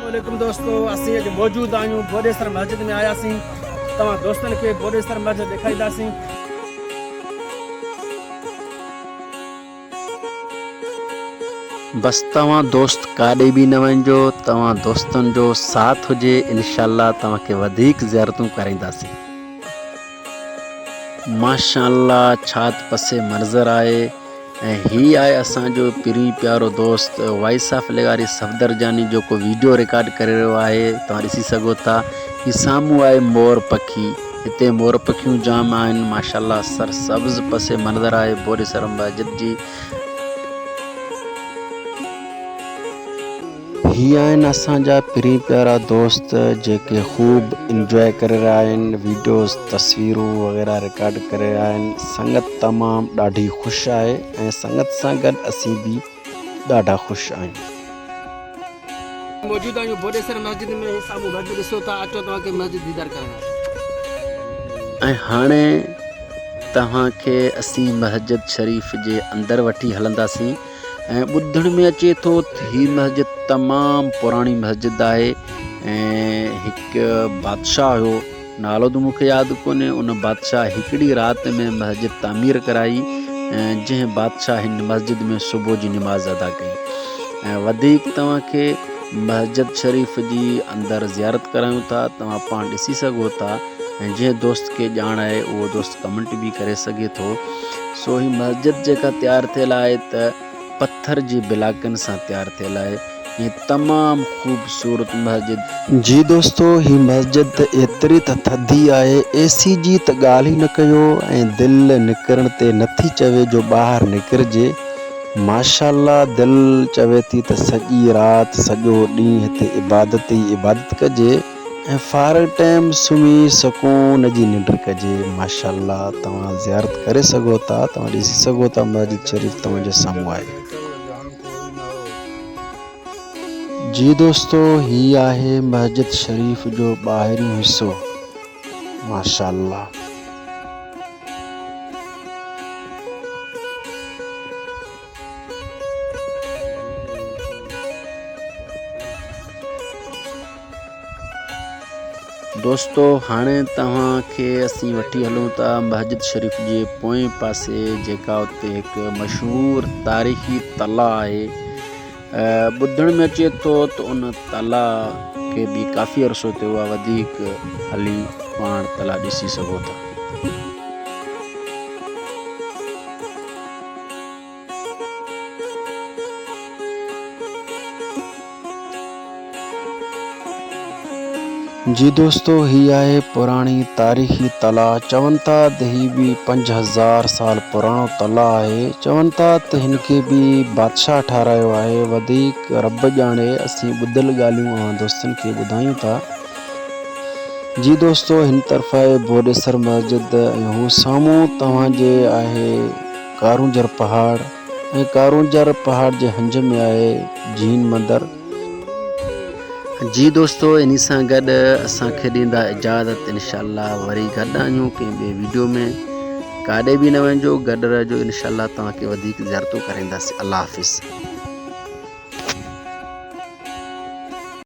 वालेकुम दोस्तों, असीं अॼु मौजूद आहियूं बोडेसर मस्जिद में आयासीं। तव्हां दोस्तनि खे बोडेसर मस्जिद ॾेखारींदासीं। बस तव्हां दोस्त काॾे बि न वञिजो, तव्हां दोस्तनि जो साथ हुजे, इंशाअल्लाह तव्हांखे वधीक ज़ियारतूं कराईंदासीं। माशाअल्लाह छा पसे मंज़र आहे। ऐं हीअ आहे असांजो पिरी प्यारो दोस्त वॉइस ऑफ लेगारी सफ़दर जानी, जेको वीडियो रिकॉर्ड करे रहियो आहे। तव्हां ॾिसी सघो था ही साम्हूं आहे मोर पखी। हिते मोर पखियूं जाम आहिनि माशाअल्लाह। सरसब्ज़ पसे मंज़र आहे बोडेसर मस्जिद जी। ही आहिनि असांजा पिरी प्यारा दोस्त जेके ख़ूब इंजॉय करे रहिया आहिनि, वीडियोज़ तस्वीरूं वग़ैरह रिकॉर्ड करे रहिया आहिनि। संगत तमामु ॾाढी ख़ुशि आहे ऐं संगत सां गॾु असीं बि ॾाढा ख़ुशि आहियूं। मौजूद आहियूं बोडेसर मस्जिद में। साम्हूं मस्जिद ॾिसो था, अचो तव्हांखे मस्जिद दीदार कराईंदासीं। ऐं हाणे तव्हांखे असीं मस्जिद शरीफ़ जे अंदरि वठी हलंदासीं। ऐं ॿुधण में अचे थो ही मस्जिद तमामु पुराणी मस्जिद आहे ऐं हिकु बादशाह हुयो, नालो त मूंखे यादि कोन्हे। उन बादशाह हिकिड़ी राति में मस्जिद तामीर कराई ऐं जंहिं बादशाह हिन मस्जिद में सुबुह जी निमाज़ अदा कई। ऐं वधीक तव्हांखे मस्जिद शरीफ़ जी अंदरि ज़ियारत करायूं था, तव्हां पाण ॾिसी सघो था। ऐं जंहिं दोस्त खे ॼाण आहे उहो दोस्त कमेंट बि करे सघे थो। सो ही मस्जिद जेका तयारु थियल आहे त पत्थर जी ब्लाकनि सां तयारु थियल आहे। ये तमामु ख़ूबसूरत मस्जिद जी दोस्तो, ही मस्जिद एतिरी त थधी आहे, AC जी त ॻाल्हि ई न कयो। ऐं दिलि निकिरण ते नथी चवे जो ॿाहिरि निकिरिजे। माशाअल्लाह दिलि चवे थी त सॼी राति सॼो ॾींहुं हिते इबादत ई इबादत कजे ऐं फारग टाइम सुम्ही सुकून जी निंड कजे। माशाअल्लाह तव्हां ज़ियारत करे सघो था, तव्हां ॾिसी सघो था मस्जिद शरीफ़ तव्हांजे साम्हूं आहे। जी दोस्तो, ही आहे मस्जिद शरीफ़ जो ॿाहिरियों हिस्सो। माशाअल्लाह दोस्तो, हाणे तव्हांखे असीं वठी हलूं था मस्जिद शरीफ़ जे पोएं पासे, जेका उते हिकु मशहूरु तारीख़ी तला आहे। ॿुधण में अचे थो त उन तला खे बि काफ़ी अरसो थियो आहे। वधीक हली पाण तला ॾिसी सघो था। जी दोस्तो, ही आहे पुराणी तारीख़ी तला। चवनि था त ही बि 5000 साल पुराणो तला आहे। चवनि था त हिन खे बि बादशाह ठारायो आहे। वधीक रब ॼाणे, असीं ॿुधल ॻाल्हियूं दोस्तनि खे ॿुधायूं था। जी दोस्तो, हिन तरफ़ आहे बोडेसर मस्जिद ऐं हू साम्हूं तव्हांजे आहे कारूंजर पहाड़। ऐं कारूंजर पहाड़ जे हंज में आहे जीन मंदरु। जी दोस्तो, इन सां गॾु असांखे ॾींदा इजाज़त। इंशाअल्लाह वरी गॾु आहियूं कंहिं ॿिए वीडियो में। काॾे बि न वञिजो, गॾु रहिजो। इंशाअल्लाह तव्हांखे वधीक ज़ियारतूं कराईंदासीं। अल्लाह हाफ़िज़।